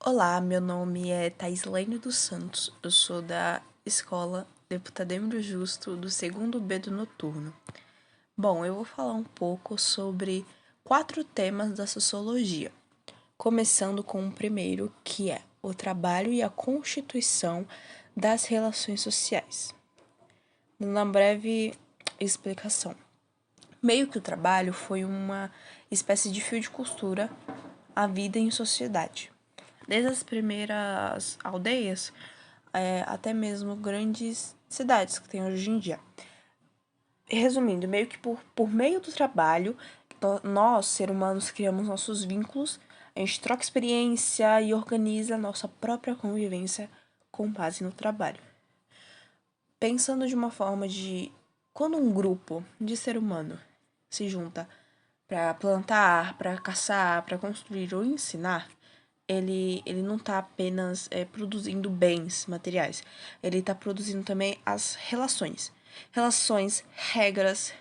Olá, meu nome é Thaislane dos Santos, eu sou da escola Deputademo Justo do 2º B do Noturno. Bom, eu vou falar um pouco sobre 4 temas da sociologia, começando com o primeiro, que é o trabalho e a constituição das relações sociais. Uma breve explicação. Meio que o trabalho foi uma espécie de fio de costura à vida em sociedade. Desde as primeiras aldeias até mesmo grandes cidades que tem hoje em dia. Resumindo, meio que por meio do trabalho, nós, seres humanos, criamos nossos vínculos, a gente troca experiência e organiza a nossa própria convivência com base no trabalho. Pensando de uma forma de quando um grupo de ser humano se junta para plantar, para caçar, para construir ou ensinar, ele não está apenas produzindo bens materiais, ele está produzindo também as relações. Relações, regras,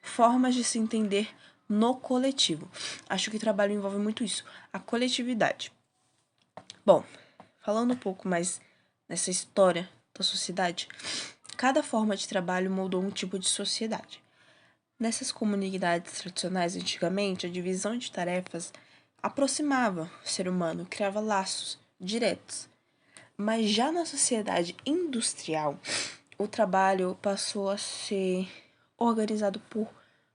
formas de se entender no coletivo. Acho que o trabalho envolve muito isso, a coletividade. Bom, falando um pouco mais nessa história da sociedade, cada forma de trabalho moldou um tipo de sociedade. Nessas comunidades tradicionais, antigamente, a divisão de tarefas aproximava o ser humano, criava laços diretos. Mas já na sociedade industrial, o trabalho passou a ser organizado por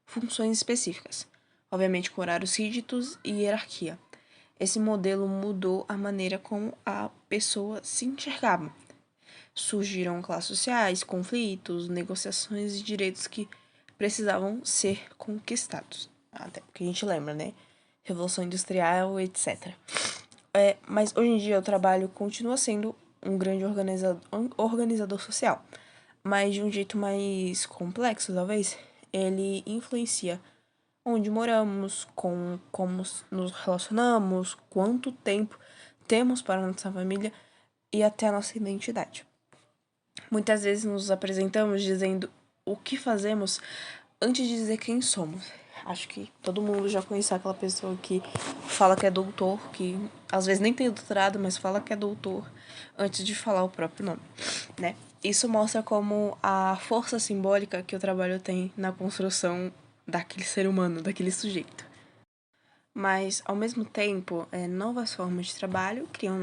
funções específicas, obviamente com horários rígidos e hierarquia. Esse modelo mudou a maneira como a pessoa se enxergava. Surgiram classes sociais, conflitos, negociações e direitos que precisavam ser conquistados. Até porque a gente lembra, né? Revolução Industrial, etc. Mas hoje em dia o trabalho continua sendo um grande organizador social, mas de um jeito mais complexo, talvez. Ele influencia onde moramos, como nos relacionamos, quanto tempo temos para nossa família e até a nossa identidade. Muitas vezes nos apresentamos dizendo o que fazemos antes de dizer quem somos. Acho que todo mundo já conheceu aquela pessoa que fala que é doutor, que às vezes nem tem doutorado, mas fala que é doutor antes de falar o próprio nome, né? Isso mostra como a força simbólica que o trabalho tem na construção daquele ser humano, daquele sujeito. Mas, ao mesmo tempo, novas formas de trabalho criam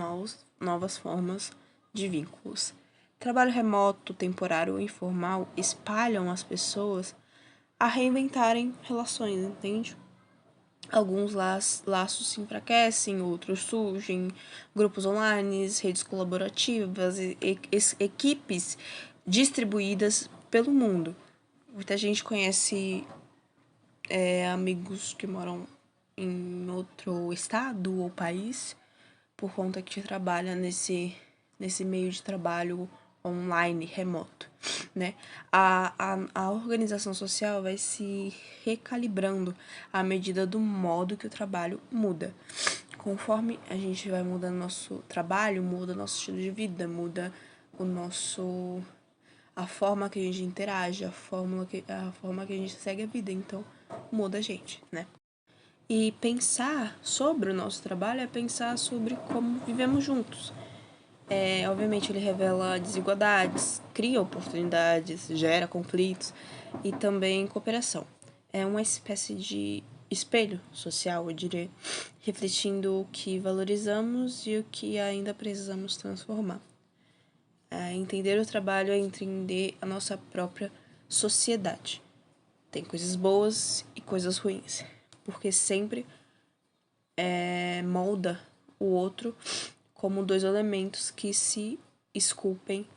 novas formas de vínculos. Trabalho remoto, temporário ou informal espalham as pessoas a reinventarem relações, entende? Alguns laços se enfraquecem, outros surgem, grupos online, redes colaborativas, equipes distribuídas pelo mundo. Muita gente conhece amigos que moram em outro estado ou país por conta que trabalha nesse meio de trabalho online, remoto, né? A organização social vai se recalibrando à medida do modo que o trabalho muda. Conforme a gente vai mudando nosso trabalho, muda nosso estilo de vida, muda o nosso a forma que a gente interage, a forma que a gente segue a vida, então muda a gente, né? E pensar sobre o nosso trabalho é pensar sobre como vivemos juntos. Obviamente ele revela desigualdades, cria oportunidades, gera conflitos e também cooperação. É uma espécie de espelho social, eu diria, refletindo o que valorizamos e o que ainda precisamos transformar. Entender o trabalho é entender a nossa própria sociedade. Tem coisas boas e coisas ruins, porque sempre molda o outro como dois elementos que se esculpem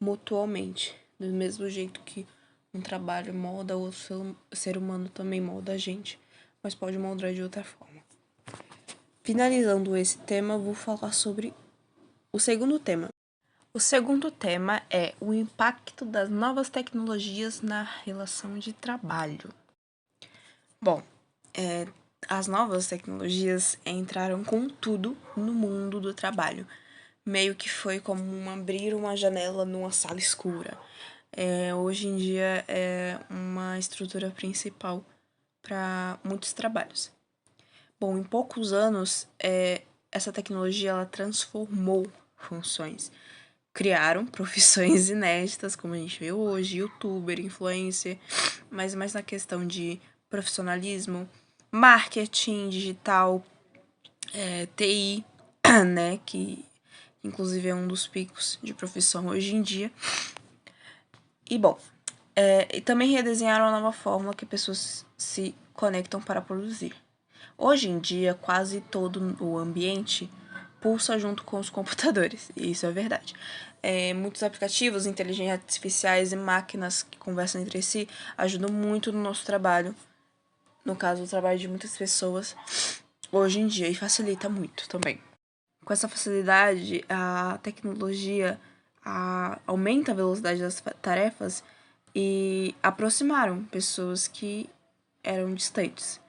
mutuamente. Do mesmo jeito que um trabalho molda o outro ser humano também molda a gente, mas pode moldar de outra forma. Finalizando esse tema, vou falar sobre o segundo tema. O segundo tema é o impacto das novas tecnologias na relação de trabalho. Bom, as novas tecnologias entraram com tudo no mundo do trabalho. Meio que foi como abrir uma janela numa sala escura. Hoje em dia é uma estrutura principal para muitos trabalhos. Bom, em poucos anos, essa tecnologia ela transformou funções. Criaram profissões inéditas, como a gente vê hoje, youtuber, influencer, mas mais na questão de profissionalismo, marketing digital, TI, né, que inclusive é um dos picos de profissão hoje em dia. E bom, e também redesenharam a nova forma que pessoas se conectam para produzir. Hoje em dia, quase todo o ambiente pulsa junto com os computadores, e isso é verdade. Muitos aplicativos, inteligências artificiais e máquinas que conversam entre si ajudam muito no nosso trabalho, no caso, o trabalho de muitas pessoas hoje em dia, e facilita muito também. Com essa facilidade, a tecnologia aumenta a velocidade das tarefas e aproximaram pessoas que eram distantes.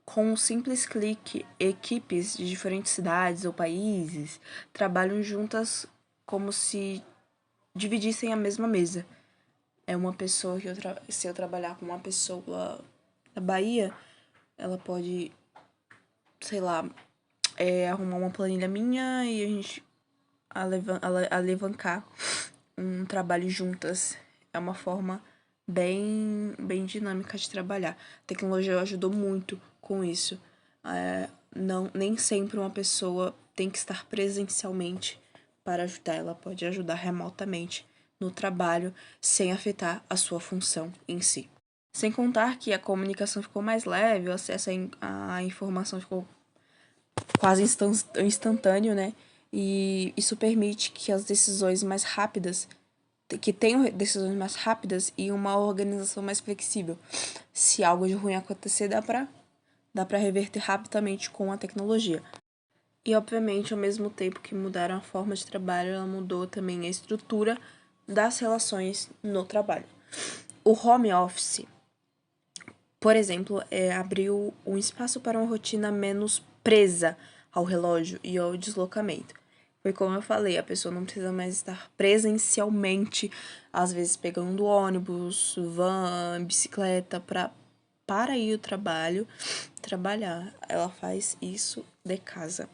Com um simples clique, equipes de diferentes cidades ou países trabalham juntas como se dividissem a mesma mesa. É uma pessoa que se eu trabalhar com uma pessoa da Bahia, ela pode, sei lá, arrumar uma planilha minha e a gente alavancar um trabalho juntas. É uma forma bem dinâmica de trabalhar. A tecnologia ajudou muito com isso. Nem sempre uma pessoa tem que estar presencialmente para ajudar. Ela pode ajudar remotamente no trabalho sem afetar a sua função em si. Sem contar que a comunicação ficou mais leve, o acesso à informação ficou quase instantâneo, né? E isso permite que as decisões mais rápidas, que tenham decisões mais rápidas e uma organização mais flexível. Se algo de ruim acontecer, dá pra reverter rapidamente com a tecnologia. E, obviamente, ao mesmo tempo que mudaram a forma de trabalho, ela mudou também a estrutura das relações no trabalho. O home office, por exemplo, abriu um espaço para uma rotina menos presa ao relógio e ao deslocamento. Foi como eu falei, a pessoa não precisa mais estar presencialmente, às vezes pegando ônibus, van, bicicleta para ir ao trabalho, trabalhar. Ela faz isso de casa.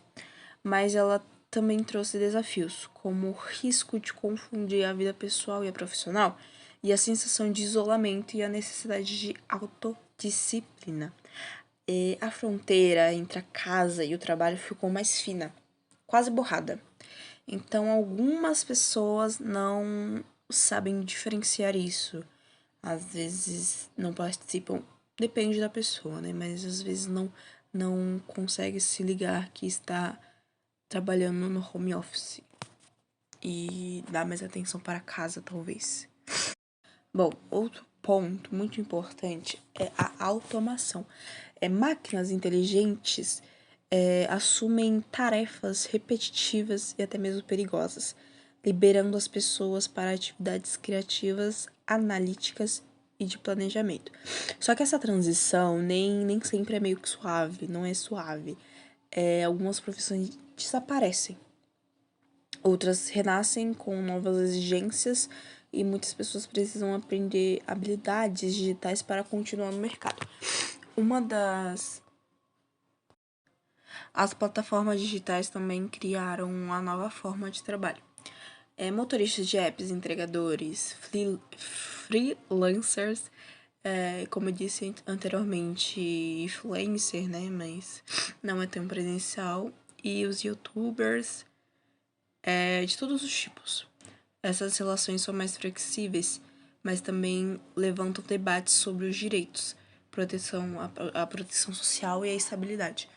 Mas ela também trouxe desafios, como o risco de confundir a vida pessoal e a profissional, e a sensação de isolamento e a necessidade de autodisciplina. E a fronteira entre a casa e o trabalho ficou mais fina, quase borrada. Então, algumas pessoas não sabem diferenciar isso. Às vezes não participam, depende da pessoa, né? Mas às vezes não consegue se ligar que está trabalhando no home office e dar mais atenção para casa, talvez. Bom, outro ponto muito importante é a automação. Máquinas inteligentes assumem tarefas repetitivas e até mesmo perigosas, liberando as pessoas para atividades criativas, analíticas e de planejamento. Só que essa transição nem sempre é meio que suave, não é suave. Algumas profissões desaparecem, outras renascem com novas exigências e muitas pessoas precisam aprender habilidades digitais para continuar no mercado. As plataformas digitais também criaram uma nova forma de trabalho. Motoristas de apps, entregadores, freelancers, como eu disse anteriormente, influencer, né? Mas não é tão presencial. E os youtubers, de todos os tipos. Essas relações são mais flexíveis, mas também levantam debates sobre os direitos, a proteção social e a estabilidade.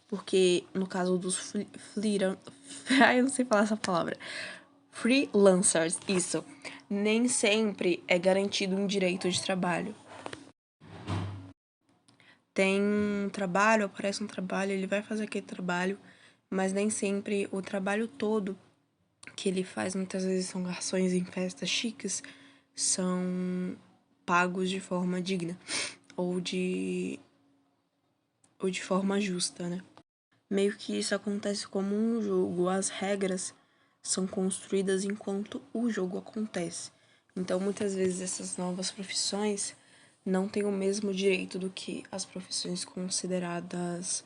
Porque no caso dos eu não sei falar essa palavra. Freelancers, isso. Nem sempre é garantido um direito de trabalho. Tem um trabalho, aparece um trabalho, ele vai fazer aquele trabalho, mas nem sempre o trabalho todo que ele faz, muitas vezes são garçons em festas chiques, são pagos de forma digna ou de forma justa, né? Meio que isso acontece como um jogo, as regras são construídas enquanto o jogo acontece. Então, muitas vezes essas novas profissões não têm o mesmo direito do que as profissões consideradas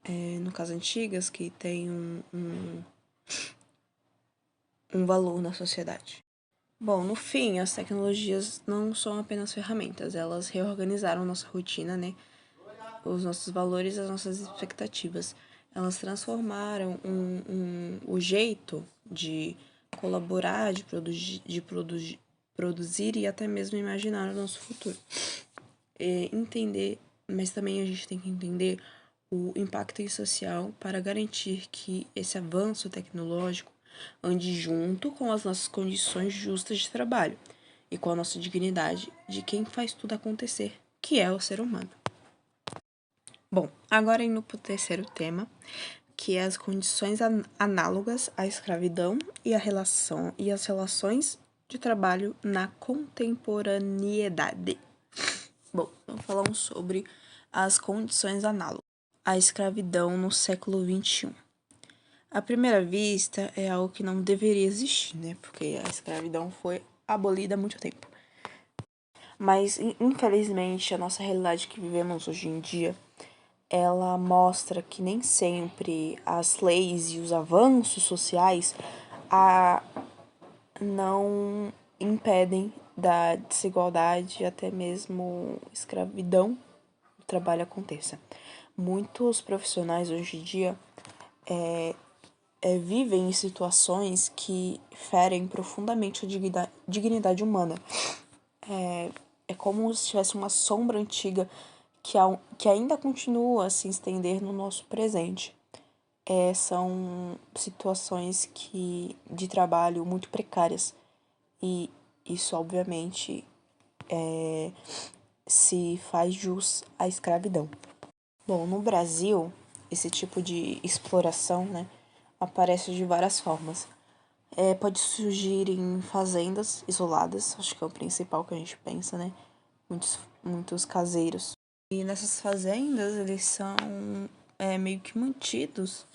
no caso antigas, que têm um valor na sociedade. Bom, no fim, as tecnologias não são apenas ferramentas, elas reorganizaram nossa rotina, né? Os nossos valores, as nossas expectativas. Elas transformaram o jeito de colaborar, produzir e até mesmo imaginar o nosso futuro. Entender, mas também a gente tem que entender o impacto social para garantir que esse avanço tecnológico ande junto com as nossas condições justas de trabalho e com a nossa dignidade de quem faz tudo acontecer, que é o ser humano. Bom, agora indo para o terceiro tema, que é as condições análogas à escravidão e as relações de trabalho na contemporaneidade. Bom, então falamos sobre as condições análogas à escravidão no século XXI. À primeira vista, é algo que não deveria existir, né? Porque a escravidão foi abolida há muito tempo. Mas, infelizmente, a nossa realidade que vivemos hoje em dia, ela mostra que nem sempre as leis e os avanços sociais não impedem da desigualdade, até mesmo escravidão, o trabalho aconteça. Muitos profissionais hoje em dia vivem em situações que ferem profundamente a dignidade humana. É como se tivesse uma sombra antiga que ainda continua a se estender no nosso presente. São situações de trabalho muito precárias. E isso, obviamente, se faz jus à escravidão. Bom, no Brasil, esse tipo de exploração, né, aparece de várias formas. Pode surgir em fazendas isoladas, acho que é o principal que a gente pensa, né? Muitos caseiros. E nessas fazendas, eles são meio que mantidos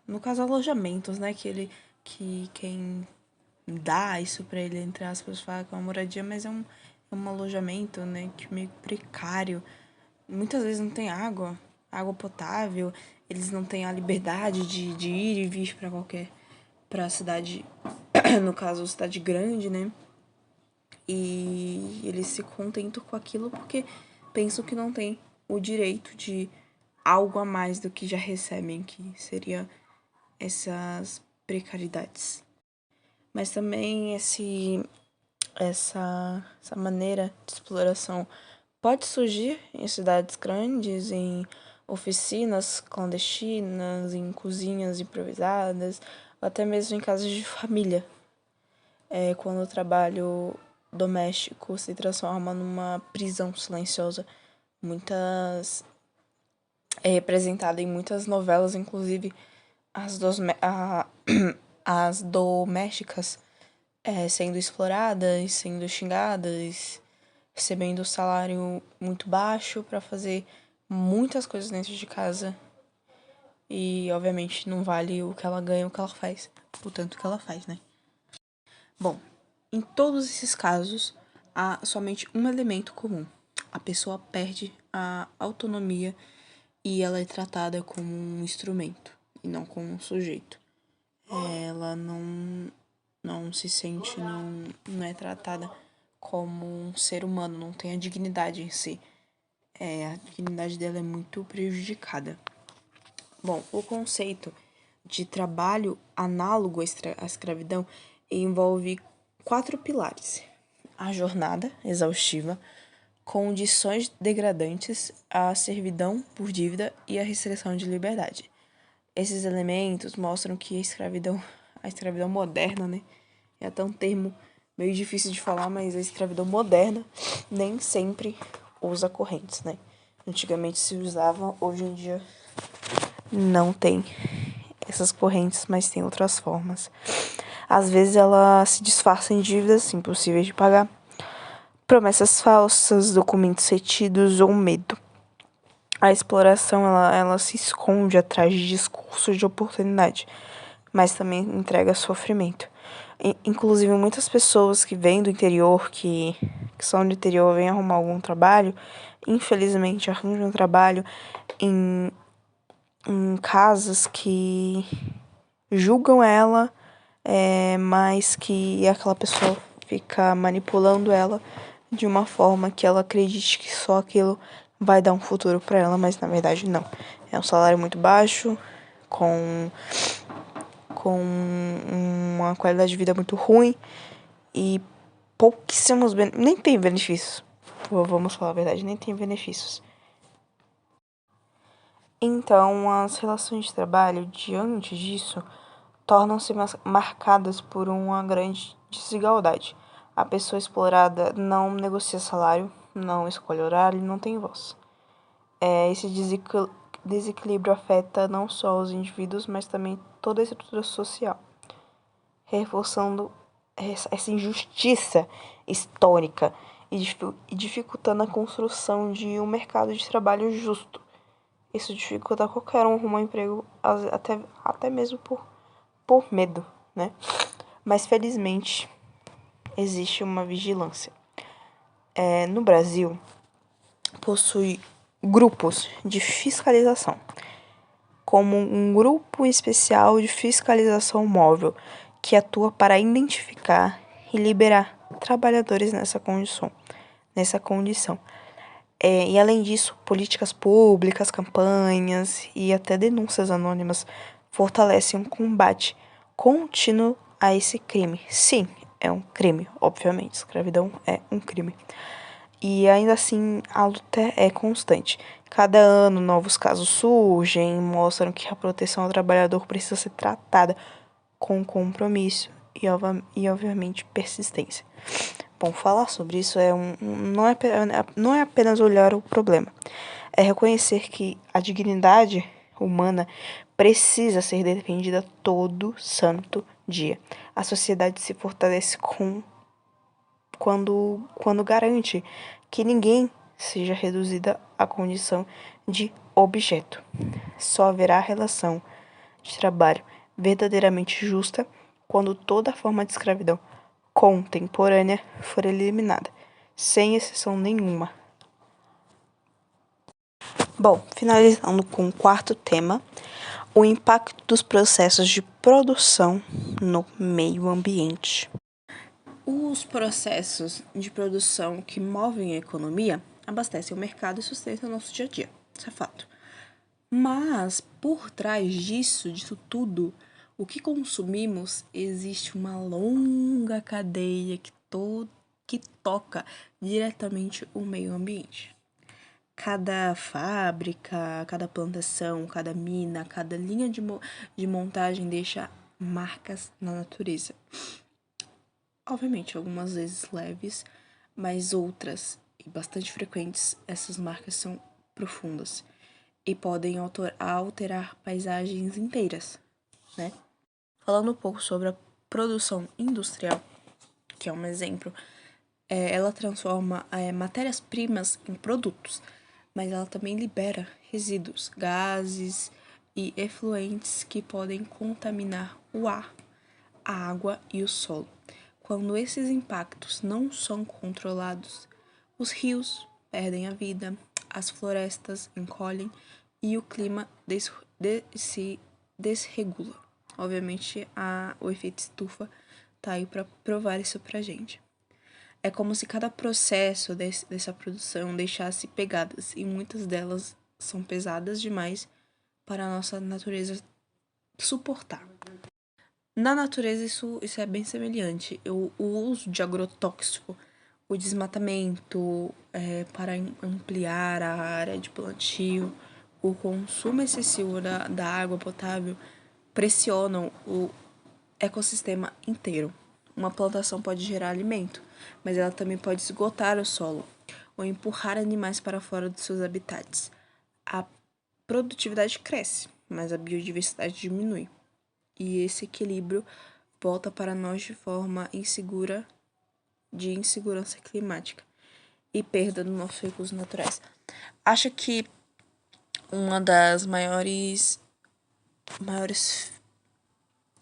no caso, alojamentos, né? Que quem dá isso pra ele, entre aspas, fala que é uma moradia, mas é um alojamento, né? Que meio precário. Muitas vezes não tem água potável, eles não têm a liberdade de ir e vir pra cidade, no caso, cidade grande, né? E eles se contentam com aquilo porque pensam que não tem o direito de algo a mais do que já recebem, que seria essas precariedades. Mas também essa maneira de exploração pode surgir em cidades grandes, em oficinas clandestinas, em cozinhas improvisadas, ou até mesmo em casas de família. Quando o trabalho doméstico se transforma numa prisão silenciosa. É representada em muitas novelas, inclusive as domésticas sendo exploradas, sendo xingadas, recebendo salário muito baixo para fazer muitas coisas dentro de casa. E, obviamente, não vale o que ela ganha, o que ela faz. O tanto que ela faz, né? Bom, em todos esses casos, há somente um elemento comum. A pessoa perde a autonomia e ela é tratada como um instrumento e não como um sujeito. Ela não se sente, não é tratada como um ser humano, não tem a dignidade em si. A dignidade dela é muito prejudicada. Bom, o conceito de trabalho análogo à escravidão envolve 4 pilares: a jornada exaustiva, condições degradantes, a servidão por dívida e a restrição de liberdade. Esses elementos mostram que a escravidão moderna, né? É até um termo meio difícil de falar, mas a escravidão moderna nem sempre usa correntes, né? Antigamente se usava, hoje em dia não tem essas correntes, mas tem outras formas. Às vezes ela se disfarça em dívidas impossíveis de pagar, promessas falsas, documentos retidos ou medo. A exploração ela se esconde atrás de discursos de oportunidade, mas também entrega sofrimento. Inclusive, muitas pessoas que vêm do interior, que são do interior, vêm arrumar algum trabalho, infelizmente arranjam um trabalho em, em casas que julgam ela, mas que aquela pessoa fica manipulando ela de uma forma que ela acredite que só aquilo vai dar um futuro para ela, mas na verdade não. É um salário muito baixo, com uma qualidade de vida muito ruim e pouquíssimos nem tem benefícios. Vamos falar a verdade, nem tem benefícios. Então, as relações de trabalho, diante disso, tornam-se marcadas por uma grande desigualdade. A pessoa explorada não negocia salário, não escolhe horário, não tem voz. Esse desequilíbrio afeta não só os indivíduos, mas também toda a estrutura social, reforçando essa injustiça histórica e dificultando a construção de um mercado de trabalho justo. Isso dificulta qualquer um arrumar um emprego, até mesmo por medo, né? Mas felizmente existe uma vigilância. No Brasil, possui grupos de fiscalização, como um grupo especial de fiscalização móvel, que atua para identificar e liberar trabalhadores nessa condição. E além disso, políticas públicas, campanhas e até denúncias anônimas fortalecem um combate contínuo a esse crime. Sim, é um crime, obviamente. Escravidão é um crime. E ainda assim, a luta é constante. Cada ano, novos casos surgem, mostram que a proteção ao trabalhador precisa ser tratada com compromisso e obviamente, persistência. Bom, falar sobre isso não é apenas olhar o problema, é reconhecer que a dignidade humana precisa ser defendida todo santo dia. A sociedade se fortalece quando garante que ninguém seja reduzida à condição de objeto. Só haverá relação de trabalho verdadeiramente justa quando toda forma de escravidão contemporânea for eliminada, sem exceção nenhuma. Bom, finalizando com o quarto tema, o impacto dos processos de produção no meio ambiente. Os processos de produção que movem a economia abastecem o mercado e sustentam o nosso dia a dia. Isso é fato. Mas, por trás disso tudo, o que consumimos, existe uma longa cadeia que toca diretamente o meio ambiente. Cada fábrica, cada plantação, cada mina, cada linha de montagem deixa marcas na natureza. Obviamente, algumas vezes leves, mas outras, e bastante frequentes, essas marcas são profundas e podem alterar paisagens inteiras, né? Falando um pouco sobre a produção industrial, que é um exemplo, ela transforma matérias-primas em produtos, mas ela também libera resíduos, gases e efluentes que podem contaminar o ar, a água e o solo. Quando esses impactos não são controlados, os rios perdem a vida, as florestas encolhem e o clima se desregula. Obviamente, o efeito estufa tá aí para provar isso pra gente. É como se cada processo dessa produção deixasse pegadas, e muitas delas são pesadas demais para a nossa natureza suportar. Na natureza, isso é bem semelhante. O uso de agrotóxico, o desmatamento para ampliar a área de plantio, o consumo excessivo da água potável pressionam o ecossistema inteiro. Uma plantação pode gerar alimento, mas ela também pode esgotar o solo ou empurrar animais para fora dos seus habitats. A produtividade cresce, mas a biodiversidade diminui. E esse equilíbrio volta para nós de forma de insegurança climática e perda dos nossos recursos naturais. Acho que uma das maiores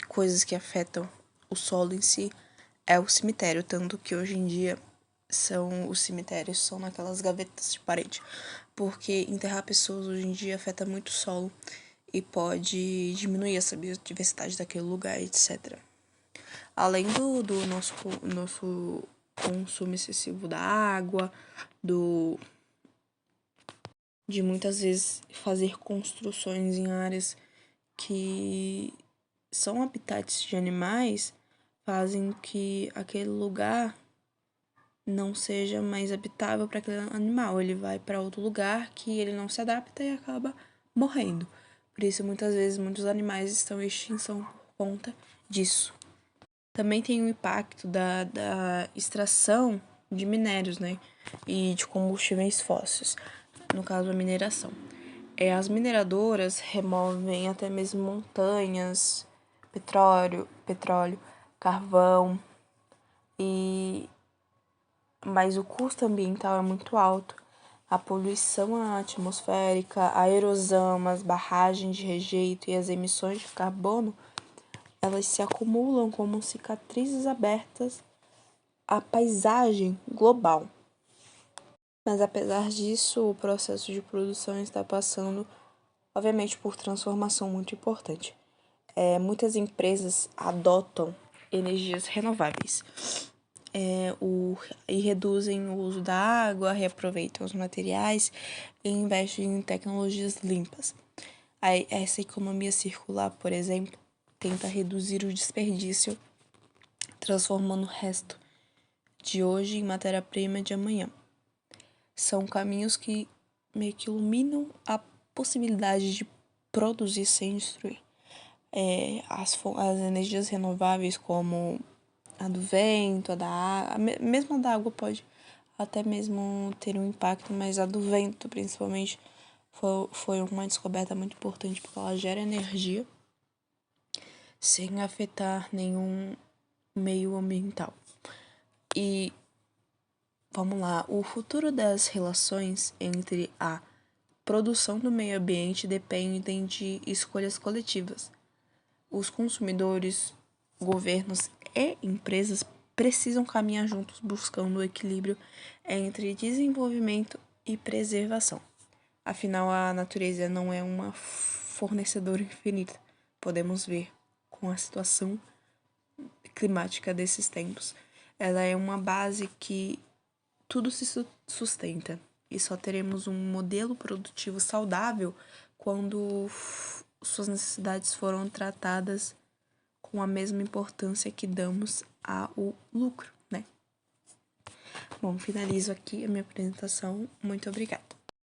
coisas que afetam o solo em si é o cemitério, tanto que hoje em dia os cemitérios são naquelas gavetas de parede. porque enterrar pessoas hoje em dia afeta muito o solo e pode diminuir essa biodiversidade daquele lugar, etc. Além do nosso consumo excessivo da água, de muitas vezes fazer construções em áreas que são habitats de animais, fazem que aquele lugar não seja mais habitável para aquele animal. Ele vai para outro lugar que ele não se adapta e acaba morrendo. Por isso, muitas vezes, muitos animais estão em extinção por conta disso. Também tem o impacto da extração de minérios, né? E de combustíveis fósseis, no caso, a mineração. As mineradoras removem até mesmo montanhas, petróleo, carvão, e mas o custo ambiental é muito alto. A poluição atmosférica, a erosão, as barragens de rejeito e as emissões de carbono, elas se acumulam como cicatrizes abertas à paisagem global. Mas apesar disso, o processo de produção está passando, obviamente, por transformação muito importante. Muitas empresas adotam energias renováveis e reduzem o uso da água, reaproveitam os materiais e investem em tecnologias limpas. Essa economia circular, por exemplo, tenta reduzir o desperdício, transformando o resto de hoje em matéria-prima de amanhã. São caminhos que meio que iluminam a possibilidade de produzir sem destruir. As energias renováveis, como a do vento, a da água, mesmo a da água pode até mesmo ter um impacto, mas a do vento, principalmente, foi uma descoberta muito importante, porque ela gera energia sem afetar nenhum meio ambiental. E vamos lá, o futuro das relações entre a produção do meio ambiente dependem de escolhas coletivas. Os consumidores, governos e empresas precisam caminhar juntos buscando o equilíbrio entre desenvolvimento e preservação. Afinal, a natureza não é uma fornecedora infinita. Podemos ver com a situação climática desses tempos. Ela é uma base que tudo se sustenta e só teremos um modelo produtivo saudável quando suas necessidades foram tratadas com a mesma importância que damos ao lucro, né? Bom, finalizo aqui a minha apresentação. Muito obrigada.